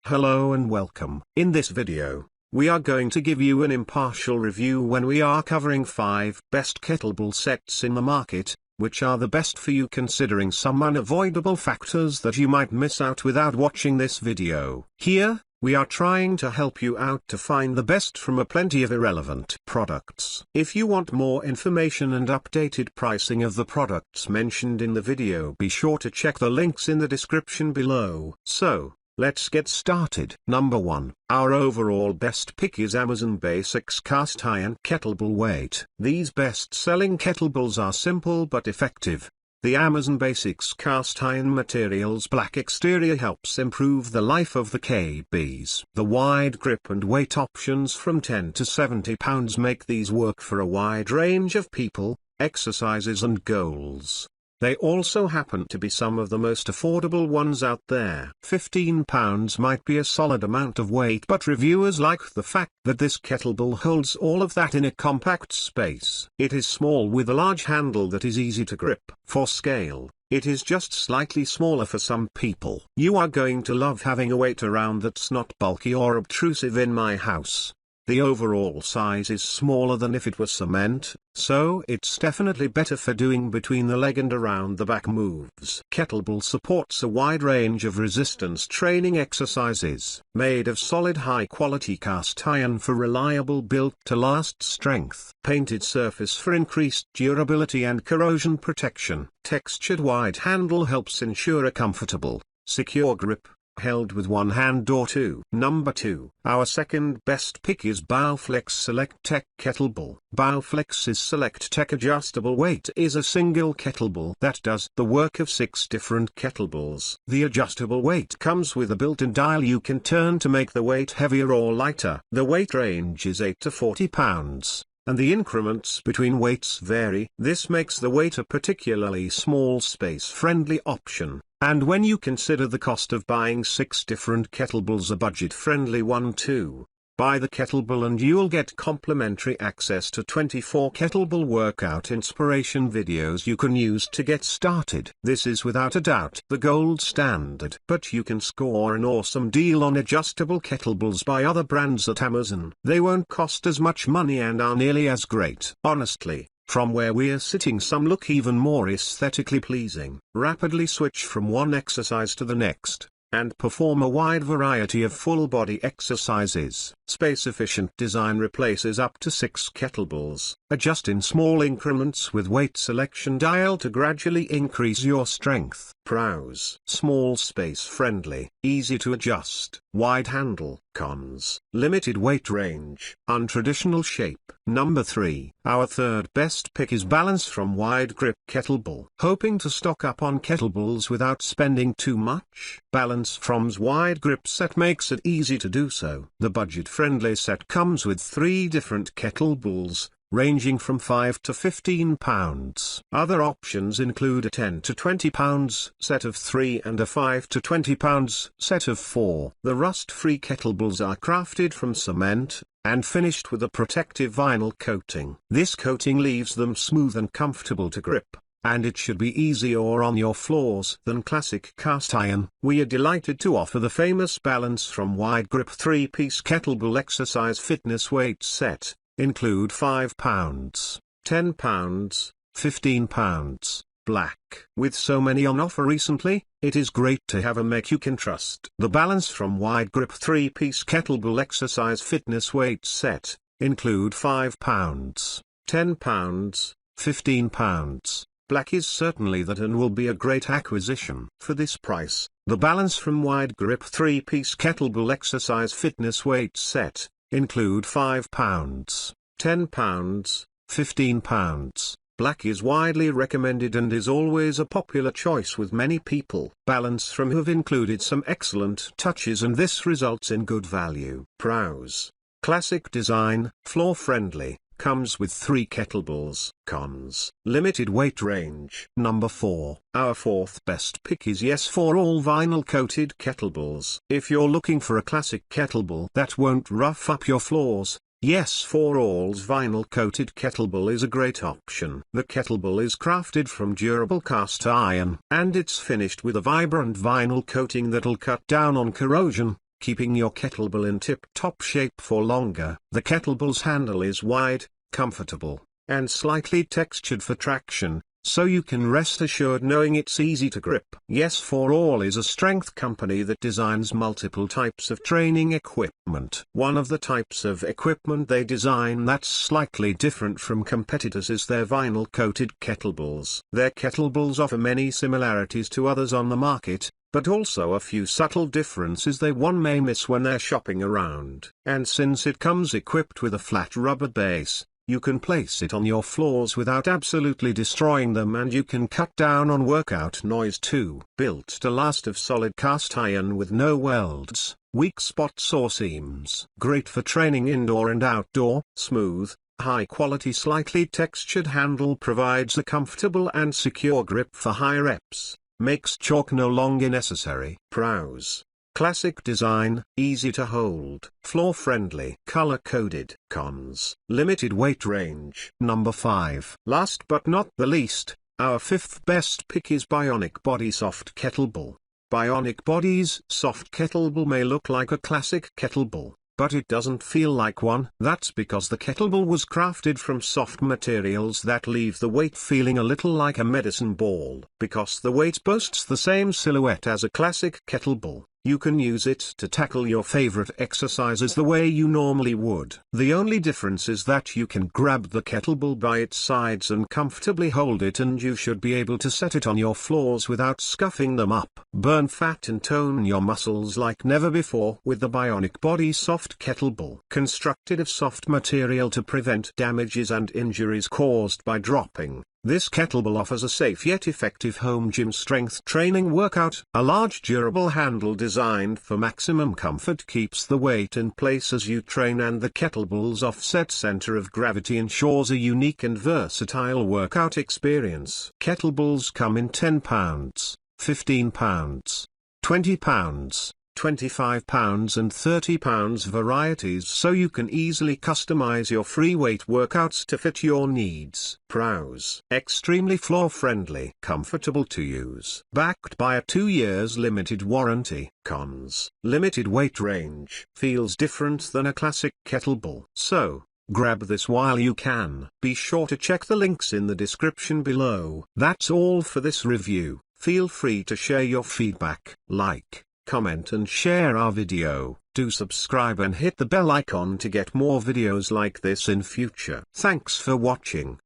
Hello and welcome. In this video, we are going to give you an impartial review when we are covering 5 best kettlebell sets in the market, which are the best for you considering some unavoidable factors that you might miss out without watching this video. Here, we are trying to help you out to find the best from a plenty of irrelevant products. If you want more information and updated pricing of the products mentioned in the video, be sure to check the links in the description below. So, let's get started. Number 1. Our overall best pick is Amazon Basics Cast Iron Kettlebell Weight. These best-selling kettlebells are simple but effective. The Amazon Basics Cast Iron material's black exterior helps improve the life of the KBs. The wide grip and weight options from 10 to 70 pounds make these work for a wide range of people, exercises and goals. They also happen to be some of the most affordable ones out there. £15 might be a solid amount of weight, but reviewers like the fact that this kettlebell holds all of that in a compact space. It is small with a large handle that is easy to grip. For scale, it is just slightly smaller for some people. You are going to love having a weight around that's not bulky or obtrusive. In my house, the overall size is smaller than if it was cement, so it's definitely better for doing between the leg and around the back moves. Kettlebell supports a wide range of resistance training exercises. Made of solid high-quality cast iron for reliable built-to-last strength. Painted surface for increased durability and corrosion protection. Textured wide handle helps ensure a comfortable, secure grip, held with one hand or two. Number 2. Our second best pick is Bowflex SelectTech Kettlebell. Bowflex's SelectTech adjustable weight is a single kettlebell that does the work of 6 different kettlebells. The adjustable weight comes with a built-in dial you can turn to make the weight heavier or lighter. The weight range is 8 to 40 pounds. And the increments between weights vary. This makes the weight a particularly small space-friendly option. And when you consider the cost of buying 6 different kettlebells, a budget-friendly one too, buy the kettlebell and you'll get complimentary access to 24 kettlebell workout inspiration videos you can use to get started. This is without a doubt the gold standard. But you can score an awesome deal on adjustable kettlebells by other brands at Amazon. They won't cost as much money and are nearly as great. Honestly, from where we're sitting, some look even more aesthetically pleasing. Rapidly switch from one exercise to the next, and perform a wide variety of full-body exercises. Space-efficient design replaces up to 6 kettlebells. Adjust in small increments with weight selection dial to gradually increase your strength. Pros: small, space-friendly, easy to adjust, wide handle. Cons: limited weight range, untraditional shape. Number 3. Our third best pick is BalanceFrom Wide Grip Kettlebell. Hoping to stock up on kettlebells without spending too much? BalanceFrom's wide grip set makes it easy to do so. The budget-friendly set comes with 3 different kettlebells, ranging from 5 to 15 pounds. Other options include a 10 to 20 pounds set of 3 and a 5 to 20 pounds set of 4. The rust-free kettlebells are crafted from cement, and finished with a protective vinyl coating. This coating leaves them smooth and comfortable to grip, and it should be easier on your floors than classic cast iron. We are delighted to offer the famous BalanceFrom Wide Grip 3-piece kettlebell exercise fitness weight set. Include 5 pounds, 10 pounds, 15 pounds, black. With so many on offer recently, it is great to have a make you can trust. The BalanceFrom Wide Grip 3-piece kettlebell exercise fitness weight set. Include 5 pounds, 10 pounds, 15 pounds. Black is certainly that and will be a great acquisition. For this price, the BalanceFrom Wide Grip 3-piece kettlebell exercise fitness weight set. Include 5 pounds, 10 pounds, 15 pounds. Black is widely recommended and is always a popular choice with many people. BalanceFrom have included some excellent touches and this results in good value. Pros: classic design, floor-friendly, comes with 3 kettlebells. Cons: limited weight range. Number 4. Our fourth best pick is Yes4All vinyl coated kettlebells. If you're looking for a classic kettlebell that won't rough up your floors, Yes4All's vinyl coated kettlebell is a great option. The kettlebell is crafted from durable cast iron, and it's finished with a vibrant vinyl coating that'll cut down on corrosion, keeping your kettlebell in tip-top shape for longer. The kettlebell's handle is wide, comfortable, and slightly textured for traction, so you can rest assured knowing it's easy to grip. Yes For All is a strength company that designs multiple types of training equipment. One of the types of equipment they design that's slightly different from competitors is their vinyl-coated kettlebells. Their kettlebells offer many similarities to others on the market, but also a few subtle differences one may miss when they're shopping around. And since it comes equipped with a flat rubber base, you can place it on your floors without absolutely destroying them, and you can cut down on workout noise too. Built to last of solid cast iron with no welds, weak spots or seams. Great for training indoor and outdoor. Smooth, high-quality slightly textured handle provides a comfortable and secure grip for high reps. Makes chalk no longer necessary. Pros: classic design, easy to hold, floor-friendly, color-coded. Cons: limited weight range. Number 5. Last but not the least, our 5th best pick is Bionic Body Soft Kettlebell. Bionic Body's soft kettlebell may look like a classic kettlebell, but it doesn't feel like one. That's because the kettlebell was crafted from soft materials that leave the weight feeling a little like a medicine ball. Because the weight boasts the same silhouette as a classic kettlebell, you can use it to tackle your favorite exercises the way you normally would. The only difference is that you can grab the kettlebell by its sides and comfortably hold it, and you should be able to set it on your floors without scuffing them up. Burn fat and tone your muscles like never before with the Bionic Body Soft Kettlebell. Constructed of soft material to prevent damages and injuries caused by dropping, this kettlebell offers a safe yet effective home gym strength training workout. A large durable handle designed for maximum comfort keeps the weight in place as you train, and the kettlebell's offset center of gravity ensures a unique and versatile workout experience. Kettlebells come in 10 pounds, 15 pounds, 20 pounds, 25 pounds and 30 pounds varieties, so you can easily customize your free weight workouts to fit your needs. Pros: extremely floor friendly, comfortable to use, backed by a 2 years limited warranty. Cons: limited weight range, feels different than a classic kettlebell. So, grab this while you can. Be sure to check the links in the description below. That's all for this review. Feel free to share your feedback, like, comment and share our video. Do subscribe and hit the bell icon to get more videos like this in future. Thanks for watching.